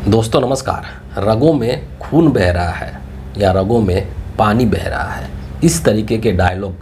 दोस्तों नमस्कार। रगों में खून बह रहा है या रगों में पानी बह रहा है, इस तरीके के डायलॉग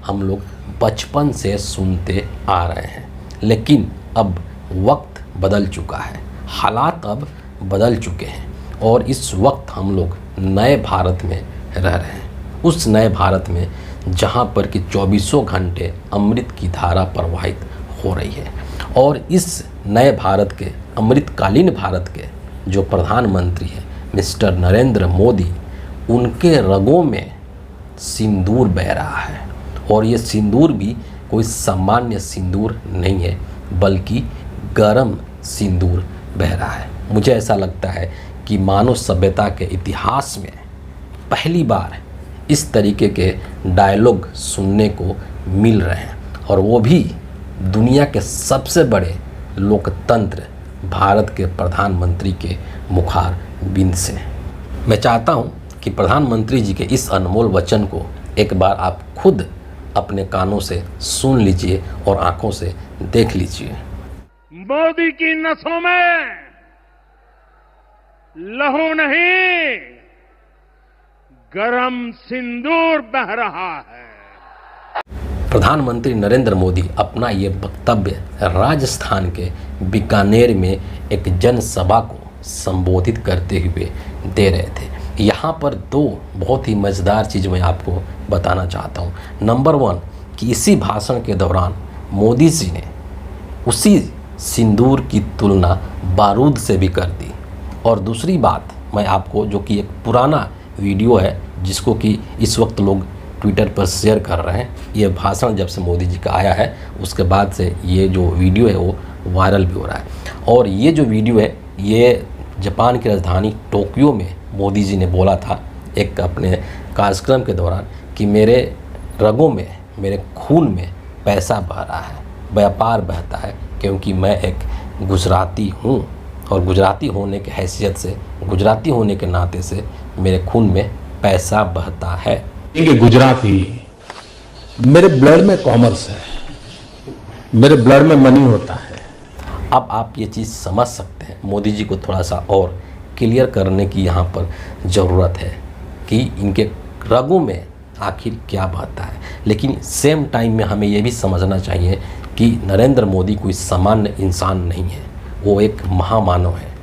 हम लोग बचपन से सुनते आ रहे हैं। लेकिन अब वक्त बदल चुका है, हालात अब बदल चुके हैं और इस वक्त हम लोग नए भारत में रह रहे हैं। उस नए भारत में जहाँ पर कि 24 घंटे अमृत की धारा प्रवाहित हो रही है और इस नए भारत के, अमृतकालीन भारत के जो प्रधानमंत्री हैं मिस्टर नरेंद्र मोदी, उनके रगों में सिंदूर बह रहा है। और ये सिंदूर भी कोई सामान्य सिंदूर नहीं है, बल्कि गरम सिंदूर बह रहा है। मुझे ऐसा लगता है कि मानव सभ्यता के इतिहास में पहली बार इस तरीके के डायलॉग सुनने को मिल रहे हैं, और वो भी दुनिया के सबसे बड़े लोकतंत्र भारत के प्रधानमंत्री के मुखार बिंद से। मैं चाहता हूं कि प्रधानमंत्री जी के इस अनमोल वचन को एक बार आप खुद अपने कानों से सुन लीजिए और आंखों से देख लीजिए। मोदी की नसों में लहू नहीं, गरम सिंदूर बह रहा है। प्रधानमंत्री नरेंद्र मोदी अपना ये वक्तव्य राजस्थान के बीकानेर में एक जनसभा को संबोधित करते हुए दे रहे थे। यहाँ पर दो बहुत ही मज़ेदार चीज़ मैं आपको बताना चाहता हूँ। नंबर 1 कि इसी भाषण के दौरान मोदी जी ने उसी सिंदूर की तुलना बारूद से भी कर दी। और दूसरी बात मैं आपको, जो कि एक पुराना वीडियो है जिसको कि इस वक्त लोग ट्विटर पर शेयर कर रहे हैं, ये भाषण जब से मोदी जी का आया है उसके बाद से ये जो वीडियो है वो वायरल भी हो रहा है। और ये जो वीडियो है ये जापान की राजधानी टोक्यो में मोदी जी ने बोला था एक अपने कार्यक्रम के दौरान कि मेरे रगों में, मेरे खून में पैसा बह रहा है, व्यापार बहता है, क्योंकि मैं एक गुजराती हूँ और गुजराती होने के हैसियत से, गुजराती होने के नाते से मेरे खून में पैसा बहता है। गुजराती, मेरे ब्लड में कॉमर्स है, मेरे ब्लड में मनी होता है। अब आप ये चीज़ समझ सकते हैं, मोदी जी को थोड़ा सा और क्लियर करने की यहाँ पर ज़रूरत है कि इनके रगों में आखिर क्या बहता है। लेकिन सेम टाइम में हमें ये भी समझना चाहिए कि नरेंद्र मोदी कोई सामान्य इंसान नहीं है, वो एक महामानव है,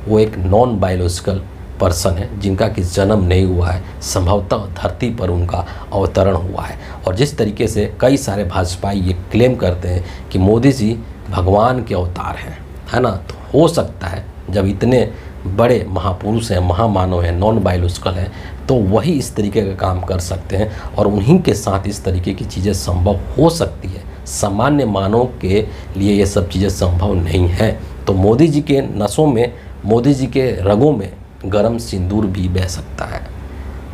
वो एक नॉन बायोलॉजिकल पर्सन है जिनका कि जन्म नहीं हुआ है, संभवतः धरती पर उनका अवतरण हुआ है। और जिस तरीके से कई सारे भाजपाई ये क्लेम करते हैं कि मोदी जी भगवान के अवतार हैं, है ना, तो हो सकता है जब इतने बड़े महापुरुष हैं, महामानव हैं, नॉन बायोलॉजिकल हैं, तो वही इस तरीके का काम कर सकते हैं और उन्हीं के साथ इस तरीके की चीज़ें संभव हो सकती है। सामान्य मानव के लिए ये सब चीज़ें संभव नहीं है। तो मोदी जी के नसों में, मोदी जी के रगों में गरम सिंदूर भी बह सकता है,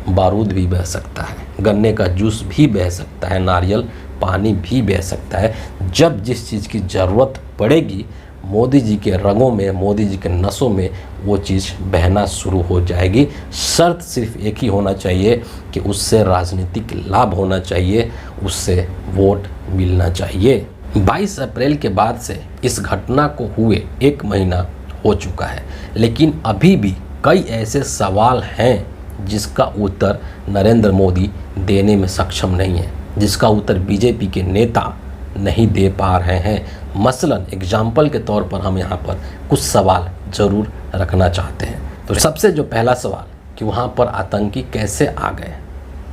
बारूद भी बह सकता है, गन्ने का जूस भी बह सकता है, नारियल पानी भी बह सकता है। जब जिस चीज़ की ज़रूरत पड़ेगी मोदी जी के रगों में, मोदी जी के नसों में वो चीज़ बहना शुरू हो जाएगी। शर्त सिर्फ एक ही होना चाहिए कि उससे राजनीतिक लाभ होना चाहिए, उससे वोट मिलना चाहिए। 22 अप्रैल के बाद से इस घटना को हुए 1 महीना हो चुका है, लेकिन अभी भी कई ऐसे सवाल हैं जिसका उत्तर नरेंद्र मोदी देने में सक्षम नहीं है, जिसका उत्तर बीजेपी के नेता नहीं दे पा रहे हैं। मसलन एग्जाम्पल के तौर पर हम यहाँ पर कुछ सवाल ज़रूर रखना चाहते हैं। तो सबसे जो पहला सवाल कि वहाँ पर आतंकी कैसे आ गए,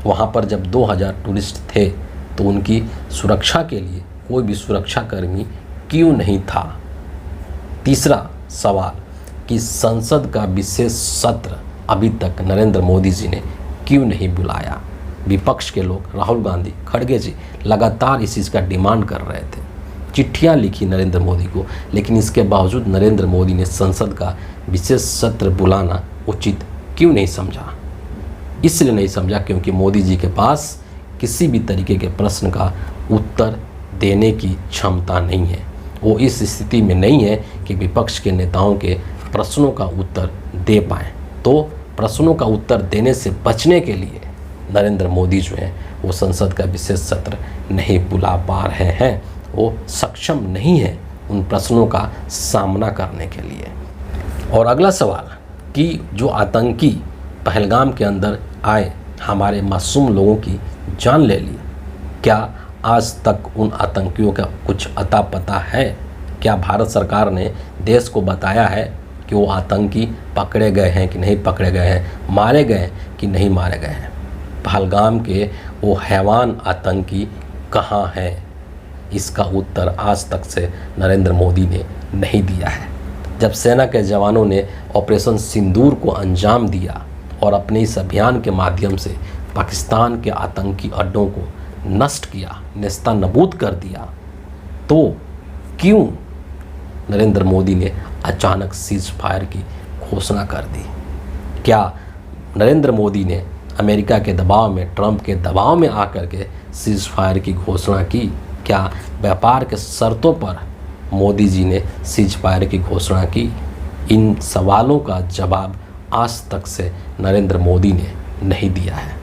वहाँ पर जब 2000 टूरिस्ट थे तो उनकी सुरक्षा के लिए कोई भी सुरक्षाकर्मी क्यों नहीं था। तीसरा सवाल कि संसद का विशेष सत्र अभी तक नरेंद्र मोदी जी ने क्यों नहीं बुलाया। विपक्ष के लोग, राहुल गांधी, खड़गे जी लगातार इस चीज़ का डिमांड कर रहे थे, चिट्ठियां लिखी नरेंद्र मोदी को, लेकिन इसके बावजूद नरेंद्र मोदी ने संसद का विशेष सत्र बुलाना उचित क्यों नहीं समझा। इसलिए नहीं समझा क्योंकि मोदी जी के पास किसी भी तरीके के प्रश्न का उत्तर देने की क्षमता नहीं है। वो इस स्थिति में नहीं है कि विपक्ष के नेताओं के प्रश्नों का उत्तर दे पाएँ। तो प्रश्नों का उत्तर देने से बचने के लिए नरेंद्र मोदी जो हैं वो संसद का विशेष सत्र नहीं बुला पा रहे हैं, वो सक्षम नहीं है उन प्रश्नों का सामना करने के लिए। और अगला सवाल कि जो आतंकी पहलगाम के अंदर आए, हमारे मासूम लोगों की जान ले ली, क्या आज तक उन आतंकियों का कुछ अता पता है? क्या भारत सरकार ने देश को बताया है कि वो आतंकी पकड़े गए हैं कि नहीं पकड़े गए हैं, मारे गए कि नहीं मारे गए हैं? पहलगाम के वो हैवान आतंकी कहाँ हैं? इसका उत्तर आज तक से नरेंद्र मोदी ने नहीं दिया है। जब सेना के जवानों ने ऑपरेशन सिंदूर को अंजाम दिया और अपने इस अभियान के माध्यम से पाकिस्तान के आतंकी अड्डों को नष्ट किया, नेस्तनाबूद कर दिया, तो क्यों नरेंद्र मोदी ने अचानक सीज फायर की घोषणा कर दी? क्या नरेंद्र मोदी ने अमेरिका के दबाव में, ट्रंप के दबाव में आकर के सीज फायर की घोषणा की? क्या व्यापार के शर्तों पर मोदी जी ने सीज फायर की घोषणा की? इन सवालों का जवाब आज तक से नरेंद्र मोदी ने नहीं दिया है।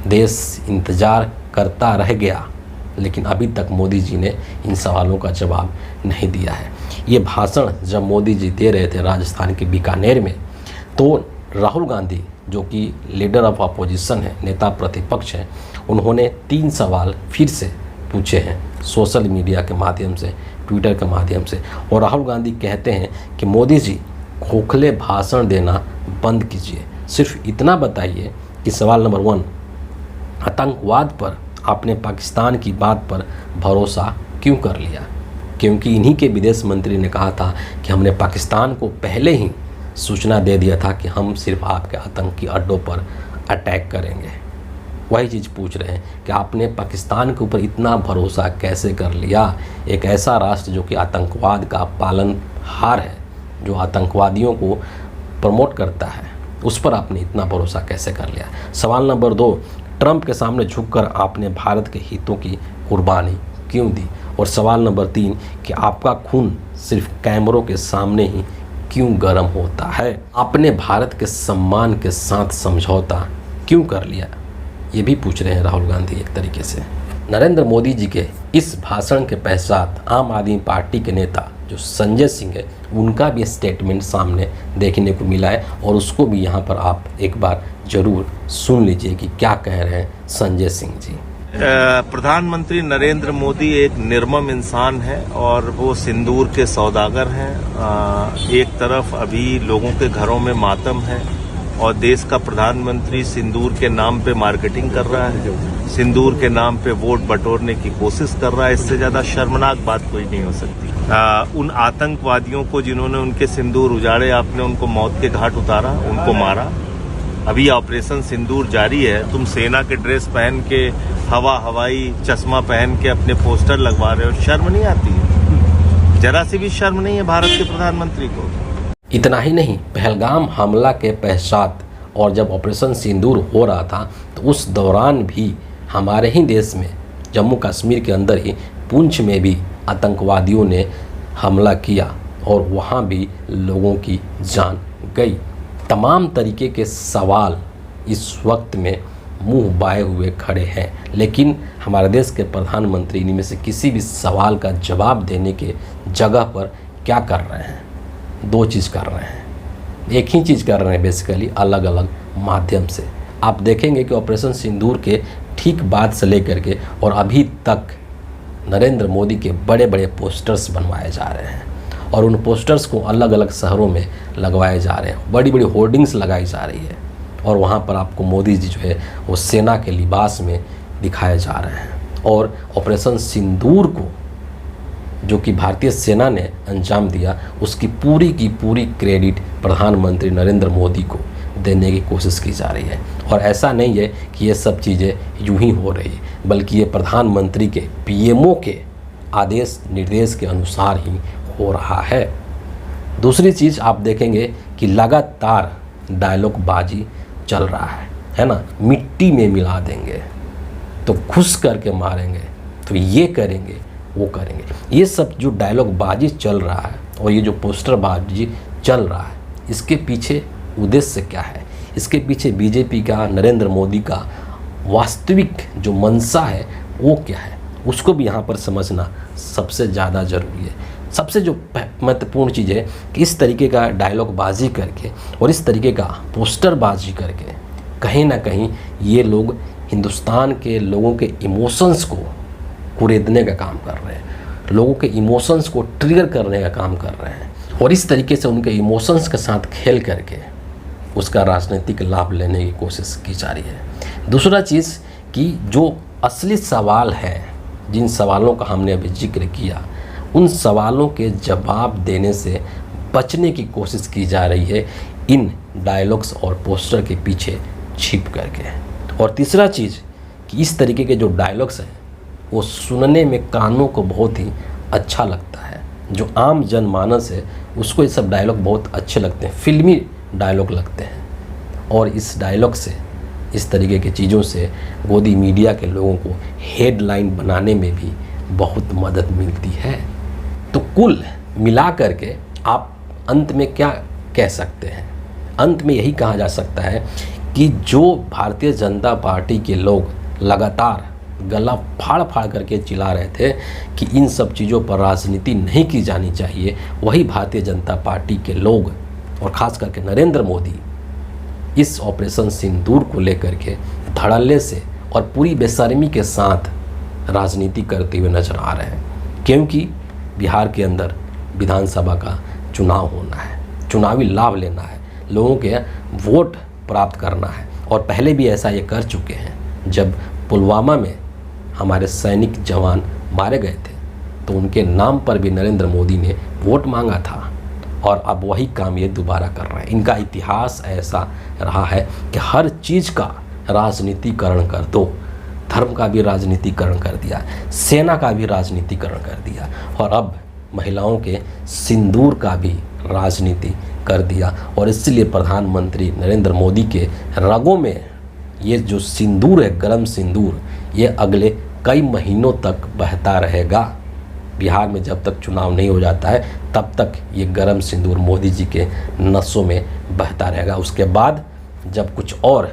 देश इंतज़ार करता रह गया, लेकिन अभी तक मोदी जी ने इन सवालों का जवाब नहीं दिया है। ये भाषण जब मोदी जी दे रहे थे राजस्थान के बीकानेर में, तो राहुल गांधी जो कि लीडर ऑफ अपोजिशन है, नेता प्रतिपक्ष हैं, उन्होंने 3 सवाल फिर से पूछे हैं सोशल मीडिया के माध्यम से, ट्विटर के माध्यम से। और राहुल गांधी कहते हैं कि मोदी जी खोखले भाषण देना बंद कीजिए, सिर्फ इतना बताइए कि सवाल नंबर 1, आतंकवाद पर आपने पाकिस्तान की बात पर भरोसा क्यों कर लिया? क्योंकि इन्हीं के विदेश मंत्री ने कहा था कि हमने पाकिस्तान को पहले ही सूचना दे दिया था कि हम सिर्फ आपके आतंकी अड्डों पर अटैक करेंगे। वही चीज़ पूछ रहे हैं कि आपने पाकिस्तान के ऊपर इतना भरोसा कैसे कर लिया? एक ऐसा राष्ट्र जो कि आतंकवाद का पालनहार है, जो आतंकवादियों को प्रमोट करता है, उस पर आपने इतना भरोसा कैसे कर लिया? सवाल नंबर 2, ट्रंप के सामने झुककर आपने भारत के हितों की कुर्बानी क्यों दी? और सवाल नंबर 3 कि आपका खून सिर्फ कैमरों के सामने ही क्यों गर्म होता है? आपने भारत के सम्मान के साथ समझौता क्यों कर लिया? ये भी पूछ रहे हैं राहुल गांधी एक तरीके से। नरेंद्र मोदी जी के इस भाषण के पश्चात आम आदमी पार्टी के नेता जो संजय सिंह है, उनका भी स्टेटमेंट सामने देखने को मिला है, और उसको भी यहाँ पर आप एक बार जरूर सुन लीजिए कि क्या कह रहे हैं संजय सिंह जी। प्रधानमंत्री नरेंद्र मोदी एक निर्मम इंसान है और वो सिंदूर के सौदागर हैं। एक तरफ अभी लोगों के घरों में मातम है और देश का प्रधानमंत्री सिंदूर के नाम पे मार्केटिंग कर रहा है, सिंदूर के नाम पे वोट बटोरने की कोशिश कर रहा है। इससे ज्यादा शर्मनाक बात कोई नहीं हो सकती। उन आतंकवादियों को जिन्होंने उनके सिंदूर उजाड़े, आपने उनको मौत के घाट उतारा, उनको मारा। अभी ऑपरेशन सिंदूर जारी है। तुम सेना के ड्रेस पहन के, हवाई चश्मा पहन के अपने पोस्टर लगवा रहे हो, शर्म नहीं आती है? जरा सी भी शर्म नहीं है भारत के प्रधानमंत्री को? इतना ही नहीं, पहलगाम हमला के पश्चात और जब ऑपरेशन सिंदूर हो रहा था, तो उस दौरान भी हमारे ही देश में, जम्मू कश्मीर के अंदर ही पुंछ में भी आतंकवादियों ने हमला किया और वहाँ भी लोगों की जान गई। तमाम तरीके के सवाल इस वक्त में मुंह बाए हुए खड़े हैं, लेकिन हमारे देश के प्रधानमंत्री इनमें से किसी भी सवाल का जवाब देने के जगह पर क्या कर रहे हैं? 2 चीज़ कर रहे हैं, एक ही चीज़ कर रहे हैं बेसिकली, अलग अलग माध्यम से। आप देखेंगे कि ऑपरेशन सिंदूर के ठीक बाद से लेकर के और अभी तक नरेंद्र मोदी के बड़े बड़े पोस्टर्स बनवाए जा रहे हैं और उन पोस्टर्स को अलग अलग शहरों में लगवाए जा रहे हैं, बड़ी बड़ी होर्डिंग्स लगाई जा रही है और वहाँ पर आपको मोदी जी जो है वो सेना के लिबास में दिखाए जा रहे हैं। और ऑपरेशन सिंदूर को जो कि भारतीय सेना ने अंजाम दिया, उसकी पूरी की पूरी क्रेडिट प्रधानमंत्री नरेंद्र मोदी को देने की कोशिश की जा रही है। और ऐसा नहीं है कि ये सब चीज़ें यूं ही हो रही है, बल्कि ये प्रधानमंत्री के पीएमओ के आदेश निर्देश के अनुसार ही हो रहा है। दूसरी चीज़ आप देखेंगे कि लगातार डायलॉग बाजी चल रहा है ना, मिट्टी में मिला देंगे तो खुश करके मारेंगे, तो ये करेंगे वो करेंगे। ये सब जो डायलॉग बाजी चल रहा है और ये जो पोस्टर बाजी चल रहा है, इसके पीछे उद्देश्य क्या है? इसके पीछे बीजेपी का, नरेंद्र मोदी का वास्तविक जो मंशा है वो क्या है, उसको भी यहाँ पर समझना सबसे ज़्यादा ज़रूरी है। सबसे जो महत्वपूर्ण चीज़ है कि इस तरीके का डायलॉग बाजी करके और इस तरीके का पोस्टर बाजी करके कहीं ना कहीं ये लोग हिंदुस्तान के लोगों के इमोशंस को कुरेदने का काम कर रहे हैं, लोगों के इमोशंस को ट्रिगर करने का काम कर रहे हैं और इस तरीके से उनके इमोशंस के साथ खेल करके उसका राजनीतिक लाभ लेने की कोशिश की जा रही है। दूसरा चीज़ कि जो असली सवाल है, जिन सवालों का हमने अभी जिक्र किया, उन सवालों के जवाब देने से बचने की कोशिश की जा रही है इन डायलॉग्स और पोस्टर के पीछे छिप करके। और तीसरा चीज़ कि इस तरीके के जो डायलॉग्स हैं वो सुनने में कानों को बहुत ही अच्छा लगता है। जो आम जनमानस है उसको ये सब डायलॉग बहुत अच्छे लगते हैं, फिल्मी डायलॉग लगते हैं। और इस डायलॉग से, इस तरीके की चीज़ों से गोदी मीडिया के लोगों को हेडलाइन बनाने में भी बहुत मदद मिलती है। तो कुल मिला करके आप अंत में क्या कह सकते हैं? अंत में यही कहा जा सकता है कि जो भारतीय जनता पार्टी के लोग लगातार गला फाड़ फाड़ करके चिल्ला रहे थे कि इन सब चीज़ों पर राजनीति नहीं की जानी चाहिए, वही भारतीय जनता पार्टी के लोग और ख़ास करके नरेंद्र मोदी इस ऑपरेशन सिंदूर को लेकर के धड़ल्ले से और पूरी बेशर्मी के साथ राजनीति करते हुए नजर आ रहे हैं। क्योंकि बिहार के अंदर विधानसभा का चुनाव होना है, चुनावी लाभ लेना है, लोगों के वोट प्राप्त करना है। और पहले भी ऐसा ये कर चुके हैं। जब पुलवामा में हमारे सैनिक जवान मारे गए थे तो उनके नाम पर भी नरेंद्र मोदी ने वोट मांगा था और अब वही काम ये दोबारा कर रहे हैं। इनका इतिहास ऐसा रहा है कि हर चीज़ का राजनीतिकरण कर दो, धर्म का भी राजनीतिकरण कर दिया, सेना का भी राजनीतिकरण कर दिया और अब महिलाओं के सिंदूर का भी राजनीति कर दिया। और इसलिए प्रधानमंत्री नरेंद्र मोदी के रगों में ये जो सिंदूर है, गरम सिंदूर, ये अगले कई महीनों तक बहता रहेगा। बिहार में जब तक चुनाव नहीं हो जाता है तब तक ये गरम सिंदूर मोदी जी के नसों में बहता रहेगा। उसके बाद जब कुछ और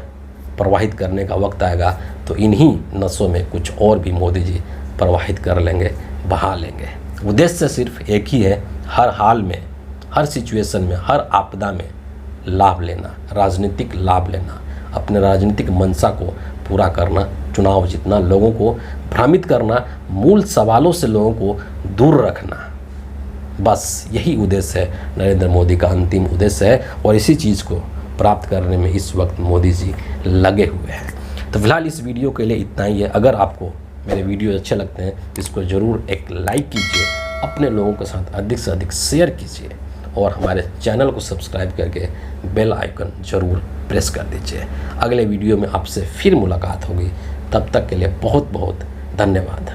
प्रवाहित करने का वक्त आएगा तो इन्हीं नसों में कुछ और भी मोदी जी प्रवाहित कर लेंगे, बहा लेंगे। उद्देश्य सिर्फ एक ही है, हर हाल में, हर सिचुएशन में, हर आपदा में लाभ लेना, राजनीतिक लाभ लेना, अपने राजनीतिक मंशा को पूरा करना, चुनाव जीतना, लोगों को भ्रमित करना, मूल सवालों से लोगों को दूर रखना। बस यही उद्देश्य है, नरेंद्र मोदी का अंतिम उद्देश्य है और इसी चीज़ को प्राप्त करने में इस वक्त मोदी जी लगे हुए हैं। तो फिलहाल इस वीडियो के लिए इतना ही है। अगर आपको मेरे वीडियो अच्छे लगते हैं तो इसको ज़रूर एक लाइक कीजिए, अपने लोगों के साथ अधिक से अधिक शेयर कीजिए और हमारे चैनल को सब्सक्राइब करके बेल आइकन ज़रूर प्रेस कर दीजिए। अगले वीडियो में आपसे फिर मुलाकात होगी, तब तक के लिए बहुत बहुत धन्यवाद।